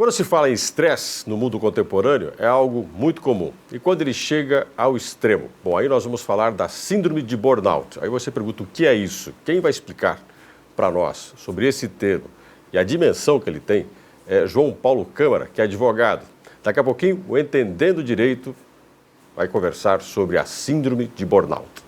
Quando se fala em estresse no mundo contemporâneo, é algo muito comum. E quando ele chega ao extremo? Bom, aí nós vamos falar da síndrome de burnout. Aí você pergunta o que é isso? Quem vai explicar para nós sobre esse termo e a dimensão que ele tem é João Paulo Câmara, que é advogado. Daqui a pouquinho, o Entendendo Direito vai conversar sobre a síndrome de burnout.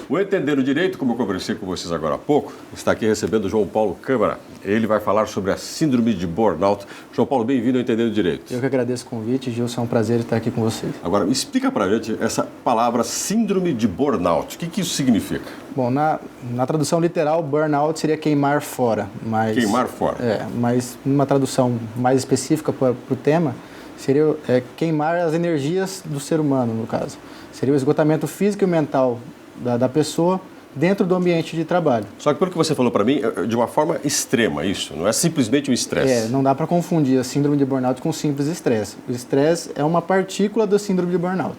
O Entendendo Direito, como eu conversei com vocês agora há pouco, está aqui recebendo o João Paulo Câmara. Ele vai falar sobre a síndrome de burnout. João Paulo, bem-vindo ao Entendendo Direito. Eu que agradeço o convite, Gilson, é um prazer estar aqui com vocês. Agora, explica pra gente essa palavra síndrome de burnout. O que isso significa? Bom, na tradução literal, burnout seria queimar fora. Mas, queimar fora. Mas numa tradução mais específica para o tema, seria queimar as energias do ser humano, no caso. Seria o esgotamento físico e mental da pessoa dentro do ambiente de trabalho. Só que pelo que você falou para mim, de uma forma extrema isso, não é simplesmente um estresse. Não dá para confundir a síndrome de burnout com simples estresse. O estresse é uma partícula da síndrome de burnout.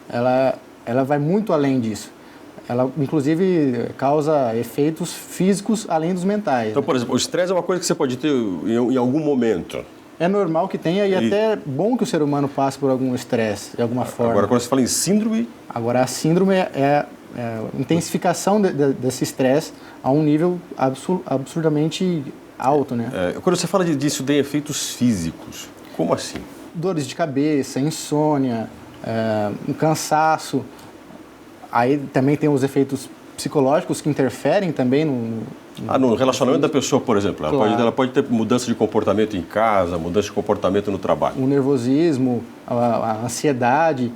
Ela vai muito além disso. Ela, inclusive, causa efeitos físicos além dos mentais. Então, por exemplo, o estresse é uma coisa que você pode ter em algum momento. É normal que tenha e até bom que o ser humano passe por algum estresse, de alguma forma. Agora, quando você fala em síndrome... Agora, a síndrome é a intensificação desse estresse a um nível absurdamente alto, né? Quando você fala disso, tem efeitos físicos. Como assim? Dores de cabeça, insônia, um cansaço. Aí também tem os efeitos psicológicos que interferem também no relacionamento da pessoa, por exemplo. Ela pode ter mudança de comportamento em casa, mudança de comportamento no trabalho. O nervosismo, a ansiedade,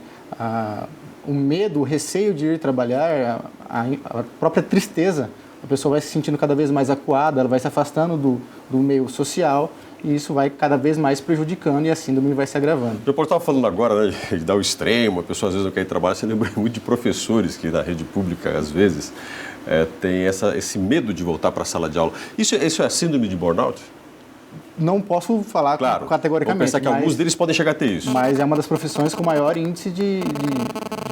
o medo, o receio de ir trabalhar, a própria tristeza. A pessoa vai se sentindo cada vez mais acuada, ela vai se afastando do meio social e isso vai cada vez mais prejudicando e a síndrome vai se agravando. Eu estava falando agora, né, de dar o extremo, a pessoa às vezes não quer ir trabalhar. Você lembra muito de professores que na rede pública, às vezes, tem esse medo de voltar para a sala de aula. Isso é a síndrome de burnout? Não posso falar categoricamente. Vou pensar que alguns deles podem chegar a ter isso. Mas é uma das profissões com maior índice de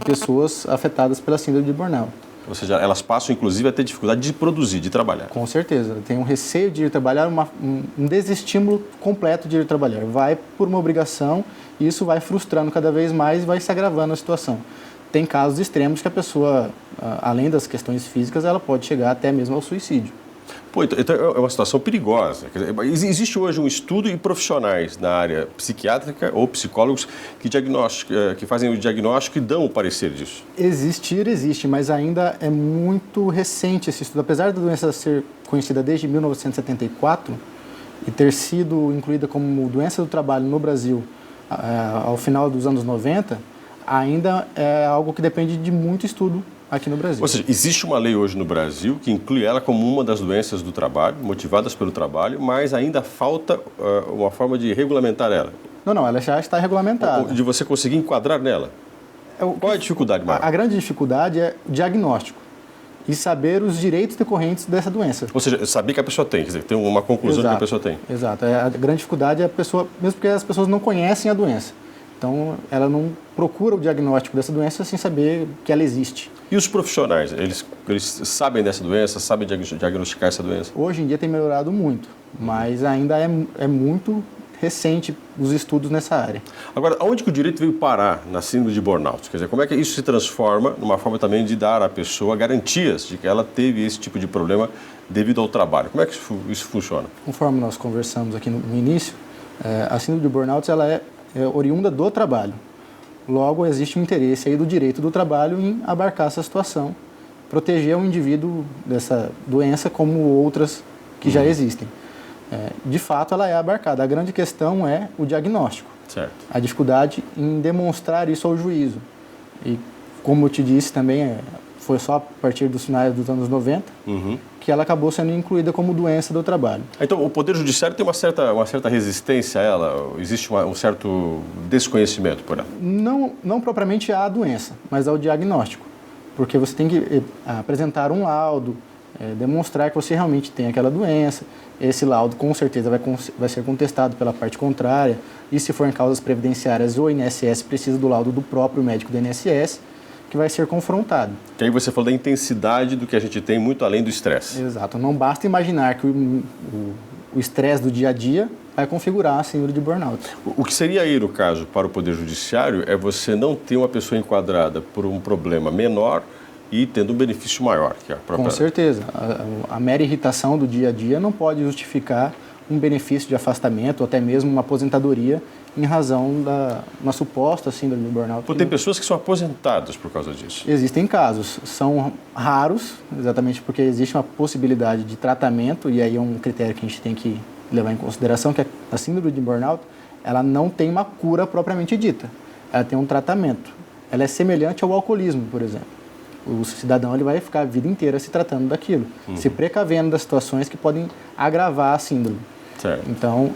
pessoas afetadas pela síndrome de burnout. Ou seja, elas passam, inclusive, a ter dificuldade de produzir, de trabalhar. Com certeza. Tem um receio de ir trabalhar, um desestímulo completo de ir trabalhar. Vai por uma obrigação e isso vai frustrando cada vez mais e vai se agravando a situação. Tem casos extremos que a pessoa, além das questões físicas, ela pode chegar até mesmo ao suicídio. Então é uma situação perigosa. Quer dizer, existe hoje um estudo e profissionais na área psiquiátrica ou psicólogos que fazem o diagnóstico e dão o parecer disso? Existe, mas ainda é muito recente esse estudo. Apesar da doença ser conhecida desde 1974 e ter sido incluída como doença do trabalho no Brasil ao final dos anos 90, ainda é algo que depende de muito estudo aqui no Brasil. Ou seja, existe uma lei hoje no Brasil que inclui ela como uma das doenças do trabalho, motivadas pelo trabalho, mas ainda falta uma forma de regulamentar ela. Não, ela já está regulamentada. De você conseguir enquadrar nela. Qual é a dificuldade maior? A grande dificuldade é o diagnóstico e saber os direitos decorrentes dessa doença. Ou seja, saber que a pessoa tem, quer dizer, tem uma conclusão que a pessoa tem. Exato. A grande dificuldade é a pessoa, mesmo porque as pessoas não conhecem a doença. Então, ela não procura o diagnóstico dessa doença sem saber que ela existe. E os profissionais, eles sabem dessa doença, sabem diagnosticar essa doença? Hoje em dia tem melhorado muito, mas ainda é muito recente os estudos nessa área. Agora, aonde que o direito veio parar na síndrome de burnout? Quer dizer, como é que isso se transforma numa forma também de dar à pessoa garantias de que ela teve esse tipo de problema devido ao trabalho? Como é que isso funciona? Conforme nós conversamos aqui no início, a síndrome de burnout ela é oriunda do trabalho. Logo, existe um interesse aí do direito do trabalho em abarcar essa situação, proteger o indivíduo dessa doença como outras que já existem. De fato, ela é abarcada. A grande questão é o diagnóstico. Certo. A dificuldade em demonstrar isso ao juízo. E, como eu te disse também, foi só a partir dos finais dos anos 90 que ela acabou sendo incluída como doença do trabalho. Então, o Poder Judiciário tem uma certa resistência a ela? Existe um certo desconhecimento por ela? Não propriamente à doença, mas ao diagnóstico. Porque você tem que apresentar um laudo, demonstrar que você realmente tem aquela doença. Esse laudo com certeza vai ser contestado pela parte contrária, e se for em causas previdenciárias, o INSS precisa do laudo do próprio médico do INSS, que vai ser confrontado. Que aí você falou da intensidade do que a gente tem muito além do estresse. Exato. Não basta imaginar que o estresse do dia a dia vai configurar a síndrome de burnout. O que seria aí, no caso, para o Poder Judiciário, é você não ter uma pessoa enquadrada por um problema menor e tendo um benefício maior. Que é a própria... Com certeza. A mera irritação do dia a dia não pode justificar um benefício de afastamento ou até mesmo uma aposentadoria em razão da uma suposta síndrome de burnout. Tem pessoas que são aposentadas por causa disso. Existem casos, são raros, exatamente porque existe uma possibilidade de tratamento, e aí é um critério que a gente tem que levar em consideração, que a síndrome de burnout, ela não tem uma cura propriamente dita, ela tem um tratamento. Ela é semelhante ao alcoolismo, por exemplo. O cidadão ele vai ficar a vida inteira se tratando daquilo, se precavendo das situações que podem agravar a síndrome. Certo. Então,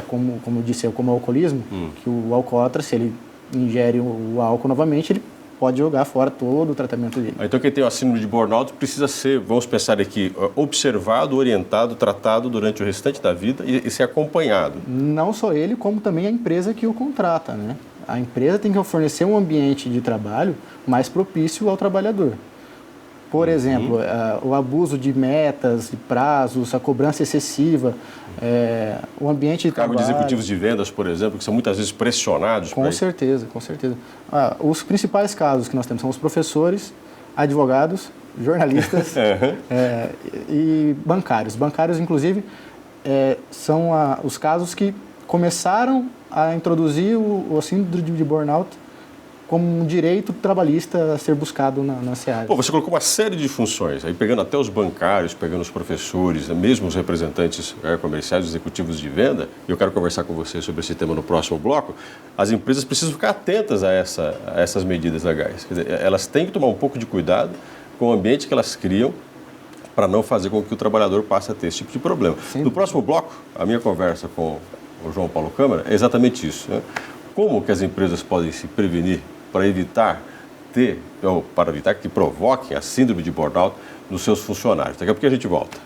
como eu disse, como o alcoolismo, que o alcoólatra, se ele ingere o álcool novamente, ele pode jogar fora todo o tratamento dele. Então, quem tem a síndrome de burnout precisa ser, vamos pensar aqui, observado, orientado, tratado durante o restante da vida e ser acompanhado. Não só ele, como também a empresa que o contrata, né? A empresa tem que fornecer um ambiente de trabalho mais propício ao trabalhador. Por exemplo, o abuso de metas, de prazos, a cobrança excessiva, o ambiente de trabalho... Cargos de executivos de vendas, por exemplo, que são muitas vezes pressionados. Com certeza, com certeza. Os principais casos que nós temos são os professores, advogados, jornalistas e bancários. Bancários, inclusive, são os casos que começaram a introduzir o síndrome de burnout como um direito trabalhista a ser buscado na SEAD. Você colocou uma série de funções, aí pegando até os bancários, pegando os professores, mesmo os representantes comerciais, executivos de venda, e eu quero conversar com você sobre esse tema no próximo bloco. As empresas precisam ficar atentas a essas medidas legais. Quer dizer, elas têm que tomar um pouco de cuidado com o ambiente que elas criam para não fazer com que o trabalhador passe a ter esse tipo de problema. Sim. No próximo bloco, a minha conversa com o João Paulo Câmara é exatamente isso, né? Como que as empresas podem se prevenir para evitar que provoquem a síndrome de burnout nos seus funcionários. Daqui a pouco a gente volta.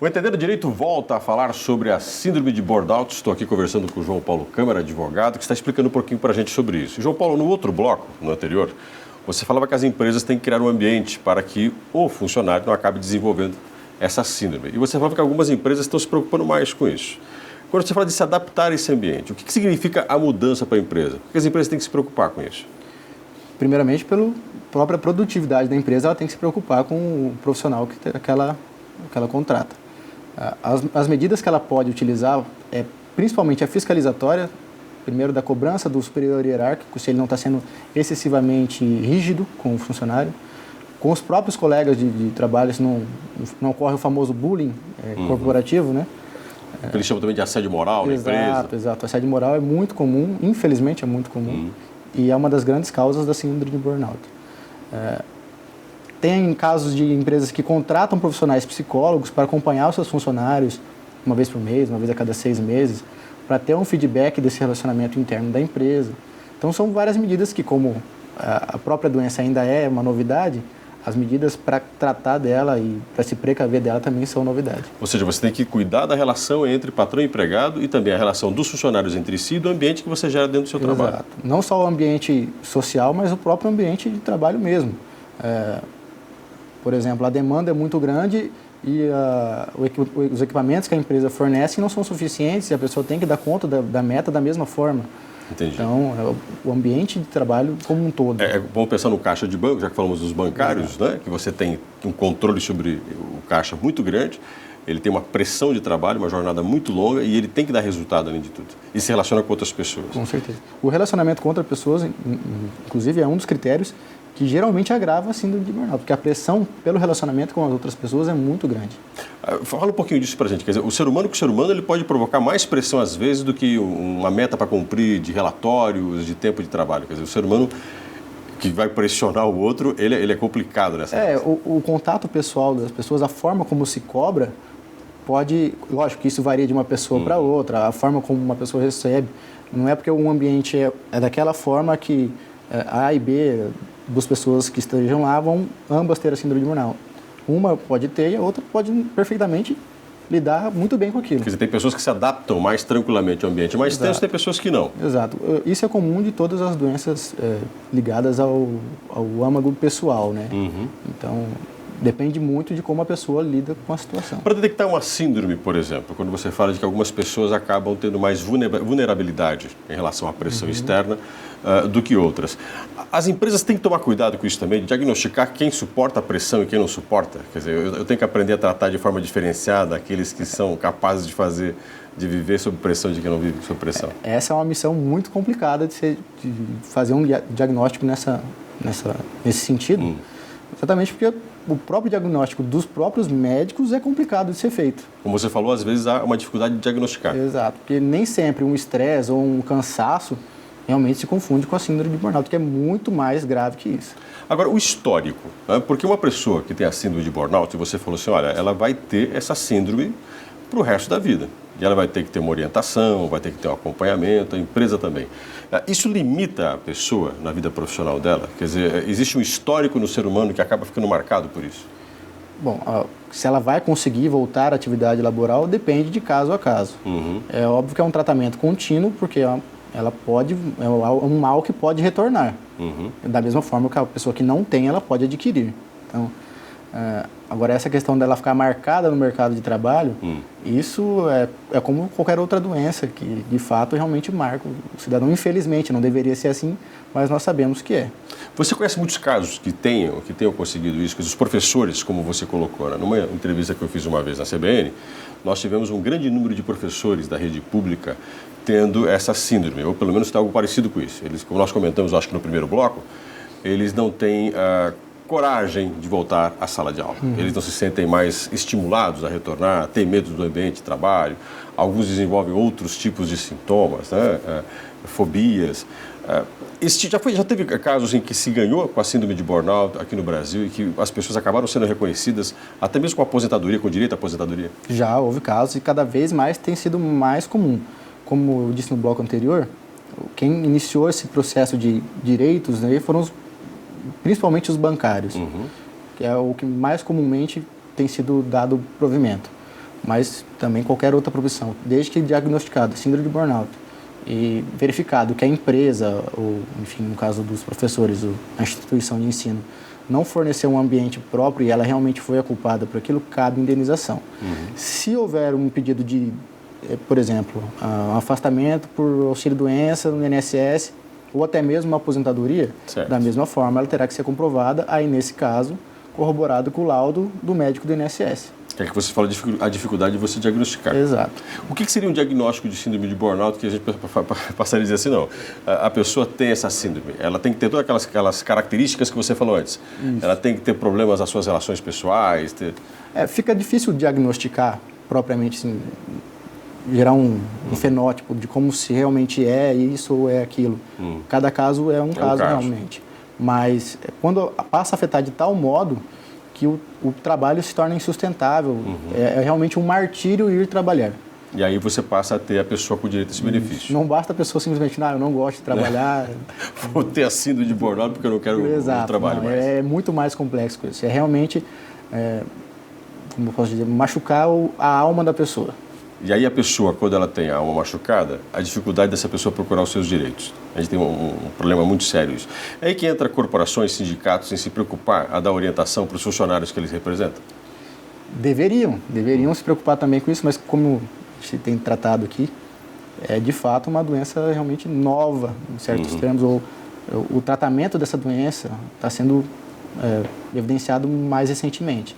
O Entendendo Direito volta a falar sobre a síndrome de burnout. Estou aqui conversando com o João Paulo Câmara, advogado, que está explicando um pouquinho para a gente sobre isso. João Paulo, no outro bloco, no anterior, você falava que as empresas têm que criar um ambiente para que o funcionário não acabe desenvolvendo essa síndrome. E você falava que algumas empresas estão se preocupando mais com isso. Quando você fala de se adaptar a esse ambiente, o que significa a mudança para a empresa? Por que as empresas têm que se preocupar com isso? Primeiramente, pela própria produtividade da empresa, ela tem que se preocupar com o profissional que ela contrata. As medidas que ela pode utilizar principalmente a fiscalizatória, primeiro da cobrança do superior hierárquico, se ele não está sendo excessivamente rígido com o funcionário. Com os próprios colegas de trabalho, se não ocorre o famoso bullying corporativo, né? Que eles chamam também de assédio moral na empresa. Exato. Assédio moral é muito comum, infelizmente é muito comum, e é uma das grandes causas da síndrome de burnout. Tem casos de empresas que contratam profissionais psicólogos para acompanhar os seus funcionários uma vez por mês, uma vez a cada 6 meses, para ter um feedback desse relacionamento interno da empresa. Então, são várias medidas que, como a própria doença ainda é uma novidade, as medidas para tratar dela e para se precaver dela também são novidade. Ou seja, você tem que cuidar da relação entre patrão e empregado e também a relação dos funcionários entre si e do ambiente que você gera dentro do seu trabalho. Exato. Não só o ambiente social, mas o próprio ambiente de trabalho mesmo. Por exemplo, a demanda é muito grande e os equipamentos que a empresa fornece não são suficientes e a pessoa tem que dar conta da meta da mesma forma. Entendi. Então, o ambiente de trabalho como um todo. Vamos pensar no caixa de banco, já que falamos dos bancários, né? Que você tem um controle sobre o caixa muito grande, ele tem uma pressão de trabalho, uma jornada muito longa e ele tem que dar resultado além de tudo. E se relaciona com outras pessoas. Com certeza. O relacionamento com outras pessoas, inclusive, é um dos critérios que geralmente agrava a síndrome de burnout, porque a pressão pelo relacionamento com as outras pessoas é muito grande. Fala um pouquinho disso pra gente. Quer dizer, o ser humano ele pode provocar mais pressão às vezes do que uma meta para cumprir de relatórios, de tempo de trabalho. Quer dizer, o ser humano que vai pressionar o outro, ele é complicado nessa relação. O contato pessoal das pessoas, a forma como se cobra, lógico que isso varia de uma pessoa para outra, a forma como uma pessoa recebe. Não é porque um ambiente é daquela forma que A e B, duas pessoas que estejam lá, vão ambas ter a síndrome de burnout. Uma pode ter e a outra pode perfeitamente lidar muito bem com aquilo. Quer dizer, tem pessoas que se adaptam mais tranquilamente ao ambiente mais tenso, tem pessoas que não. Exato. Isso é comum de todas as doenças ligadas ao âmago pessoal, né? Então, depende muito de como a pessoa lida com a situação. Para detectar uma síndrome, por exemplo, quando você fala de que algumas pessoas acabam tendo mais vulnerabilidade em relação à pressão externa do que outras, as empresas têm que tomar cuidado com isso também, de diagnosticar quem suporta a pressão e quem não suporta. Quer dizer, eu tenho que aprender a tratar de forma diferenciada aqueles que são capazes de viver sob pressão e de quem não vive sob pressão. Essa é uma missão muito complicada de fazer um diagnóstico nesse sentido. Exatamente porque o próprio diagnóstico dos próprios médicos é complicado de ser feito. Como você falou, às vezes há uma dificuldade de diagnosticar. Exato, porque nem sempre um estresse ou um cansaço realmente se confunde com a síndrome de burnout, que é muito mais grave que isso. Agora, o histórico, né? Porque uma pessoa que tem a síndrome de burnout, você falou assim, olha, ela vai ter essa síndrome para o resto da vida. E ela vai ter que ter uma orientação, vai ter que ter um acompanhamento, a empresa também. Isso limita a pessoa na vida profissional dela? Quer dizer, existe um histórico no ser humano que acaba ficando marcado por isso? Bom, se ela vai conseguir voltar à atividade laboral depende de caso a caso. É óbvio que é um tratamento contínuo, porque é um mal que pode retornar. Da mesma forma que a pessoa que não tem, ela pode adquirir. Então, agora, essa questão dela ficar marcada no mercado de trabalho, isso é como qualquer outra doença, que de fato realmente marca o cidadão. Infelizmente, não deveria ser assim, mas nós sabemos que é. Você conhece muitos casos que tenham conseguido isso, que os professores, como você colocou, né? Numa entrevista que eu fiz uma vez na CBN, nós tivemos um grande número de professores da rede pública tendo essa síndrome, ou pelo menos tem algo parecido com isso. Eles, como nós comentamos, acho que no primeiro bloco, eles não têm coragem de voltar à sala de aula. Eles não se sentem mais estimulados a retornar, têm medo do ambiente de trabalho. Alguns desenvolvem outros tipos de sintomas, né? Fobias. Já teve casos em que se ganhou com a síndrome de burnout aqui no Brasil e que as pessoas acabaram sendo reconhecidas, até mesmo com aposentadoria, com direito à aposentadoria? Já houve casos e cada vez mais tem sido mais comum. Como eu disse no bloco anterior, quem iniciou esse processo de direitos, né, foram principalmente os bancários, que é o que mais comumente tem sido dado provimento. Mas também qualquer outra profissão, desde que diagnosticado síndrome de burnout e verificado que a empresa, ou enfim, no caso dos professores, a instituição de ensino, não forneceu um ambiente próprio e ela realmente foi a culpada por aquilo, cabe indenização. Se houver um pedido de, por exemplo, um afastamento por auxílio-doença no INSS, ou até mesmo uma aposentadoria, certo, da mesma forma ela terá que ser comprovada, aí nesse caso, corroborado com o laudo do médico do INSS. Que é que você fala a dificuldade de você diagnosticar. Exato. O que seria um diagnóstico de síndrome de burnout que a gente passaria a dizer assim, não, a pessoa tem essa síndrome, ela tem que ter todas aquelas características que você falou antes. Isso. Ela tem que ter problemas nas suas relações pessoais. Fica difícil diagnosticar propriamente, assim, gerar um fenótipo de como se realmente é isso ou é aquilo. Cada caso é um caso realmente. Mas quando passa a afetar de tal modo que o trabalho se torna insustentável, é realmente um martírio ir trabalhar. E aí você passa a ter a pessoa com direito a esse benefício. Não basta a pessoa simplesmente, eu não gosto de trabalhar. Vou ter a síndrome de burnout porque eu não quero o trabalho mais. É muito mais complexo que isso. É realmente, como eu posso dizer, machucar a alma da pessoa. E aí a pessoa, quando ela tem a alma machucada, a dificuldade dessa pessoa procurar os seus direitos. A gente tem um problema muito sério isso. É aí que entra corporações, sindicatos em se preocupar a dar orientação para os funcionários que eles representam? Deveriam se preocupar também com isso, mas como a gente tem tratado aqui, é de fato uma doença realmente nova, em certos termos. O tratamento dessa doença está sendo evidenciado mais recentemente.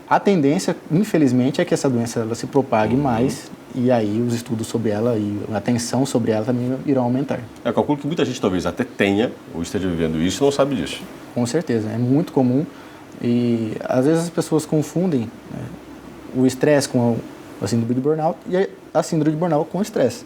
A tendência, infelizmente, é que essa doença ela se propague mais e aí os estudos sobre ela e a atenção sobre ela também irão aumentar. Eu calculo que muita gente talvez até tenha ou esteja vivendo isso e não sabe disso. Com certeza, é muito comum e às vezes as pessoas confundem o estresse com a síndrome de burnout e a síndrome de burnout com o estresse.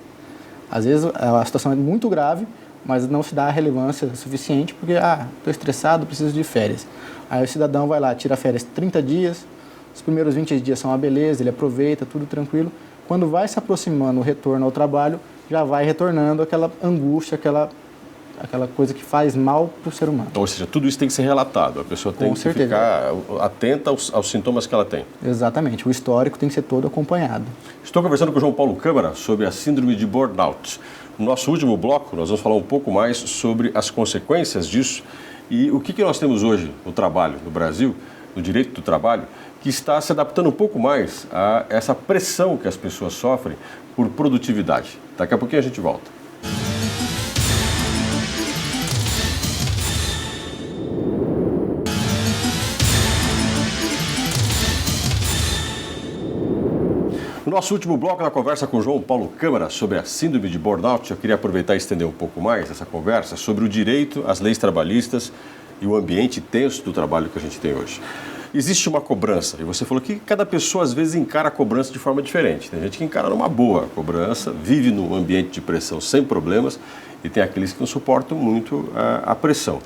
Às vezes a situação é muito grave, mas não se dá a relevância suficiente porque, estou estressado, preciso de férias. Aí o cidadão vai lá, tira férias 30 dias, Os primeiros 20 dias são uma beleza, ele aproveita, tudo tranquilo. Quando vai se aproximando o retorno ao trabalho, já vai retornando aquela angústia, aquela coisa que faz mal para o ser humano. Ou seja, tudo isso tem que ser relatado, a pessoa tem que ficar atenta aos sintomas que ela tem. Exatamente, o histórico tem que ser todo acompanhado. Estou conversando com o João Paulo Câmara sobre a síndrome de burnout. No nosso último bloco, nós vamos falar um pouco mais sobre as consequências disso e o que nós temos hoje no trabalho, no Brasil, no direito do trabalho, que está se adaptando um pouco mais a essa pressão que as pessoas sofrem por produtividade. Daqui a pouquinho a gente volta. No nosso último bloco, na conversa com o João Paulo Câmara sobre a síndrome de burnout, eu queria aproveitar e estender um pouco mais essa conversa sobre o direito, as leis trabalhistas e o ambiente tenso do trabalho que a gente tem hoje. Existe uma cobrança, e você falou que cada pessoa às vezes encara a cobrança de forma diferente. Tem gente que encara numa boa a cobrança, vive num ambiente de pressão sem problemas, e tem aqueles que não suportam muito a pressão.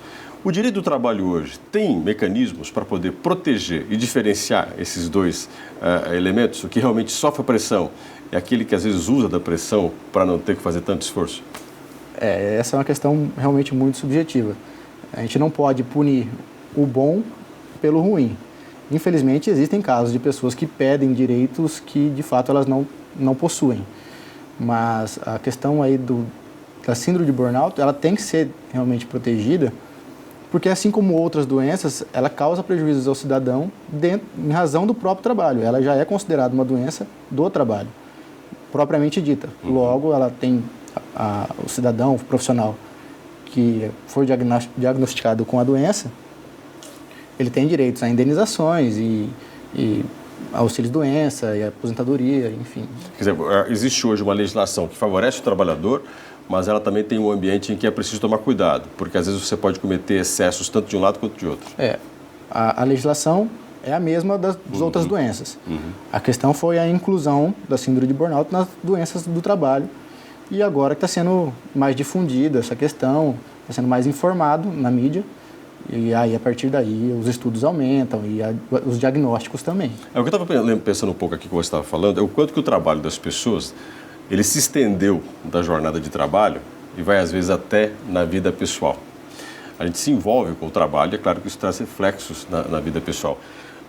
O direito do trabalho hoje tem mecanismos para poder proteger e diferenciar esses dois elementos? O que realmente sofre pressão é aquele que às vezes usa da pressão para não ter que fazer tanto esforço? Essa é uma questão realmente muito subjetiva. A gente não pode punir o bom pelo ruim. Infelizmente, existem casos de pessoas que pedem direitos que, de fato, elas não possuem. Mas a questão aí da síndrome de burnout, ela tem que ser realmente protegida, porque assim como outras doenças, ela causa prejuízos ao cidadão em razão do próprio trabalho. Ela já é considerada uma doença do trabalho, propriamente dita. Logo, ela tem o cidadão, o profissional que for diagnosticado com a doença, ele tem direitos a indenizações e auxílio-doença e aposentadoria, enfim. Quer dizer, existe hoje uma legislação que favorece o trabalhador, mas ela também tem um ambiente em que é preciso tomar cuidado, porque às vezes você pode cometer excessos tanto de um lado quanto de outro. A legislação é a mesma das outras doenças. A questão foi a inclusão da síndrome de burnout nas doenças do trabalho, e agora que está sendo mais difundida essa questão, está sendo mais informado na mídia, e aí a partir daí os estudos aumentam e os diagnósticos também. O que eu estava pensando um pouco aqui que você estava falando é o quanto que o trabalho das pessoas ele se estendeu da jornada de trabalho e vai às vezes até na vida pessoal. A gente se envolve com o trabalho e é claro que isso traz reflexos na vida pessoal.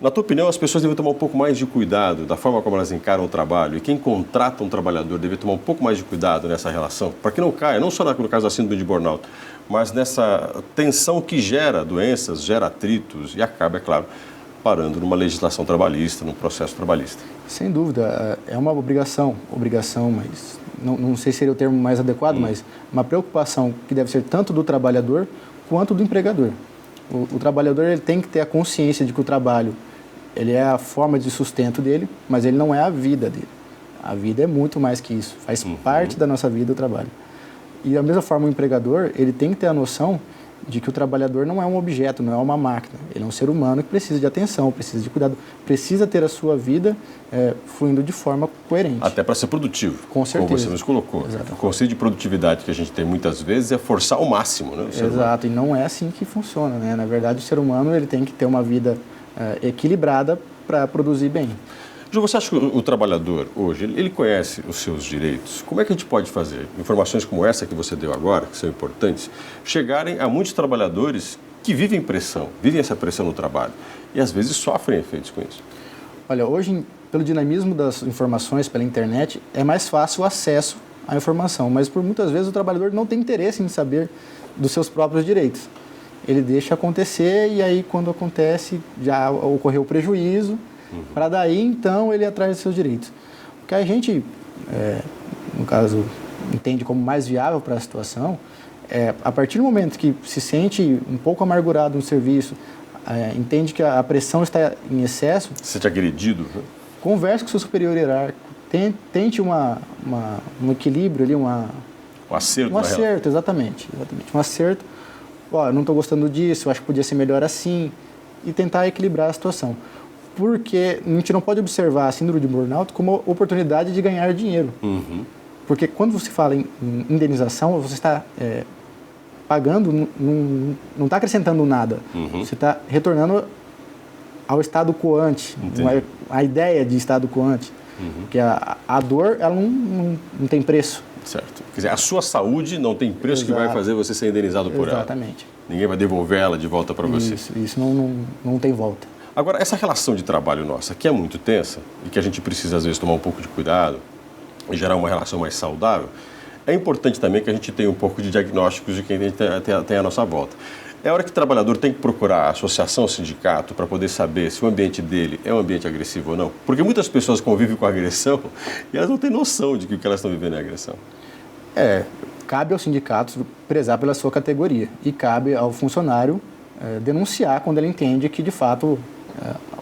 Na tua opinião, as pessoas devem tomar um pouco mais de cuidado da forma como elas encaram o trabalho, e quem contrata um trabalhador deve tomar um pouco mais de cuidado nessa relação, para que não caia, não só no caso da síndrome de burnout, mas nessa tensão que gera doenças, gera atritos e acaba, é claro, parando numa legislação trabalhista, num processo trabalhista. Sem dúvida, é uma obrigação, mas não sei se seria o termo mais adequado, mas uma preocupação que deve ser tanto do trabalhador quanto do empregador. O trabalhador ele tem que ter a consciência de que o trabalho ele é a forma de sustento dele, mas ele não é a vida dele. A vida é muito mais que isso, faz parte da nossa vida o trabalho. E da mesma forma o empregador ele tem que ter a noção de que o trabalhador não é um objeto, não é uma máquina. Ele é um ser humano que precisa de atenção, precisa de cuidado, precisa ter a sua vida fluindo de forma coerente. Até para ser produtivo, com certeza. Como você nos colocou. Exatamente. O conceito de produtividade que a gente tem muitas vezes é forçar ao máximo, né? Exato, e não é assim que funciona, né? Na verdade, o ser humano ele tem que ter uma vida equilibrada para produzir bem. João, você acha que o trabalhador hoje, ele conhece os seus direitos? Como é que a gente pode fazer informações como essa que você deu agora, que são importantes, chegarem a muitos trabalhadores que vivem pressão, vivem essa pressão no trabalho e às vezes sofrem efeitos com isso? Olha, hoje, pelo dinamismo das informações pela internet, é mais fácil o acesso à informação, mas por muitas vezes o trabalhador não tem interesse em saber dos seus próprios direitos. Ele deixa acontecer e aí quando acontece já ocorreu o prejuízo, para daí então ele ir atrás dos seus direitos. O que a gente, no caso, entende como mais viável para a situação, a partir do momento que se sente um pouco amargurado no serviço, entende que a pressão está em excesso... Se sente agredido, né? Converse com o seu superior hierárquico, tente um equilíbrio ali, um acerto, exatamente. Um acerto. Eu não estou gostando disso, eu acho que podia ser melhor assim, e tentar equilibrar a situação. Porque a gente não pode observar a síndrome de burnout como oportunidade de ganhar dinheiro. Porque quando você fala em indenização, você está pagando, não está acrescentando nada. Você está retornando ao estado quo ante, a ideia de estado quo ante. Porque a dor, ela não tem preço. Certo. Quer dizer, a sua saúde não tem preço que vai fazer você ser indenizado por ela. Exatamente. Ninguém vai devolver ela de volta para você. Isso não tem volta. Agora, essa relação de trabalho nossa, que é muito tensa e que a gente precisa, às vezes, tomar um pouco de cuidado e gerar uma relação mais saudável, é importante também que a gente tenha um pouco de diagnósticos de quem tem à nossa volta. É hora que o trabalhador tem que procurar a associação, o sindicato, para poder saber se o ambiente dele é um ambiente agressivo ou não. Porque muitas pessoas convivem com agressão e elas não têm noção de que o que elas estão vivendo é agressão. Cabe aos sindicatos prezar pela sua categoria e cabe ao funcionário denunciar quando ele entende que, de fato,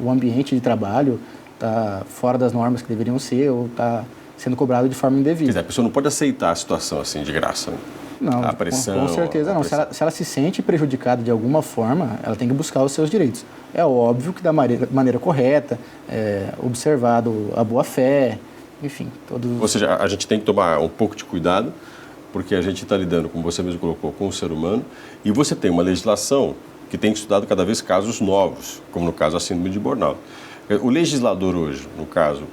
o ambiente de trabalho está fora das normas que deveriam ser ou está sendo cobrado de forma indevida. Quer dizer, a pessoa não pode aceitar a situação assim de graça, né? Não, a pressão, com certeza não. Se ela se sente prejudicada de alguma forma, ela tem que buscar os seus direitos. É óbvio que da maneira correta, observado a boa-fé, enfim. Ou seja, a gente tem que tomar um pouco de cuidado, porque a gente está lidando, como você mesmo colocou, com o ser humano, e você tem uma legislação que tem estudado cada vez casos novos, como no caso a síndrome de burnout. O legislador hoje, no caso,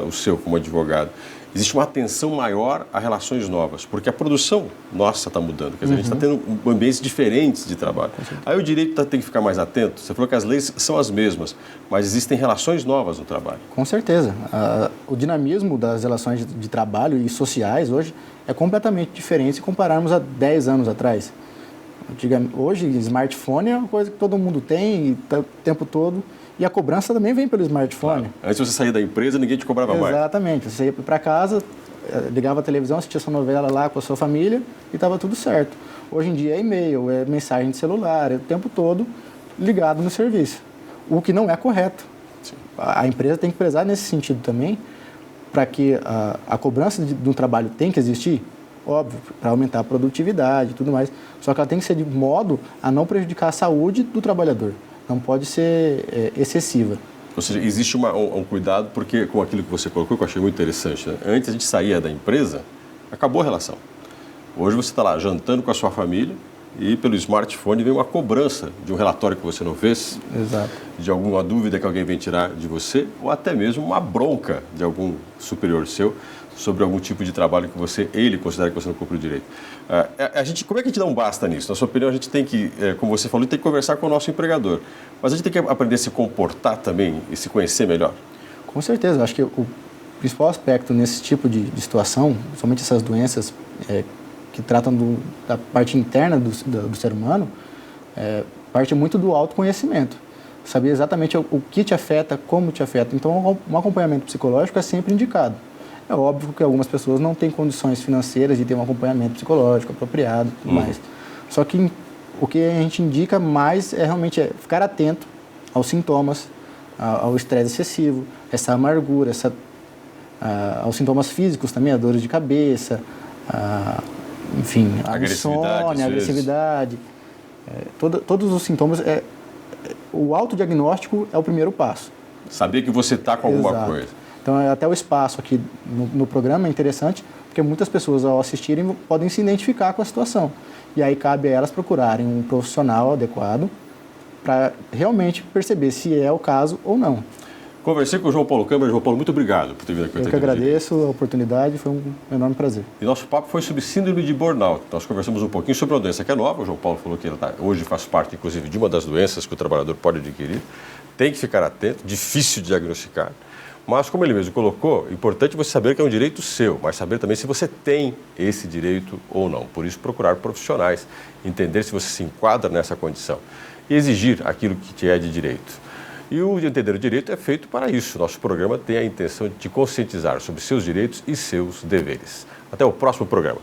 o seu como advogado, existe uma atenção maior a relações novas, porque a produção nossa está mudando. Quer dizer, a gente está tendo ambientes diferentes de trabalho. Aí o direito tem que ficar mais atento. Você falou que as leis são as mesmas, mas existem relações novas no trabalho. Com certeza. O dinamismo das relações de trabalho e sociais hoje é completamente diferente se compararmos a 10 anos atrás. Hoje, smartphone é uma coisa que todo mundo tem e tá o tempo todo. E a cobrança também vem pelo smartphone. Claro. Antes você saía da empresa, ninguém te cobrava mais. Exatamente. Você ia para casa, ligava a televisão, assistia sua novela lá com a sua família e estava tudo certo. Hoje em dia é e-mail, é mensagem de celular, é o tempo todo ligado no serviço. O que não é correto. Sim. A empresa tem que prezar nesse sentido também, para que a cobrança do trabalho tem que existir, óbvio, para aumentar a produtividade e tudo mais. Só que ela tem que ser de modo a não prejudicar a saúde do trabalhador. Não pode ser excessiva. Ou seja, existe um cuidado, porque com aquilo que você colocou, que eu achei muito interessante, né? Antes a gente saía da empresa, acabou a relação. Hoje você está lá jantando com a sua família e pelo smartphone vem uma cobrança de um relatório que você não fez, exato, de alguma dúvida que alguém vem tirar de você, ou até mesmo uma bronca de algum superior seu sobre algum tipo de trabalho que ele considera que você não cumpriu direito. Como é que a gente dá um basta nisso? Na sua opinião, a gente tem que, como você falou, tem que conversar com o nosso empregador. Mas a gente tem que aprender a se comportar também e se conhecer melhor. Com certeza. Eu acho que o principal aspecto nesse tipo de situação, somente essas doenças que tratam da parte interna do ser humano, parte muito do autoconhecimento. Saber exatamente o que te afeta, como te afeta. Então, um acompanhamento psicológico é sempre indicado. É óbvio que algumas pessoas não têm condições financeiras de ter um acompanhamento psicológico apropriado e tudo mais. Só que o que a gente indica mais é realmente ficar atento aos sintomas, ao estresse excessivo, essa amargura, aos sintomas físicos também, a dores de cabeça, enfim, a insônia, a agressividade. Todos os sintomas, o autodiagnóstico é o primeiro passo. Saber que você está com alguma coisa. Então, até o espaço aqui no programa é interessante, porque muitas pessoas, ao assistirem, podem se identificar com a situação. E aí cabe a elas procurarem um profissional adequado para realmente perceber se é o caso ou não. Conversei com o João Paulo Câmara. João Paulo, muito obrigado por ter vindo aqui. Eu que agradeço a oportunidade, foi um enorme prazer. E nosso papo foi sobre síndrome de burnout. Nós conversamos um pouquinho sobre uma doença que é nova. O João Paulo falou que ela hoje faz parte, inclusive, de uma das doenças que o trabalhador pode adquirir. Tem que ficar atento, difícil de diagnosticar. Mas, como ele mesmo colocou, é importante você saber que é um direito seu, mas saber também se você tem esse direito ou não. Por isso, procurar profissionais, entender se você se enquadra nessa condição e exigir aquilo que te é de direito. E o Entender o Direito é feito para isso. Nosso programa tem a intenção de te conscientizar sobre seus direitos e seus deveres. Até o próximo programa.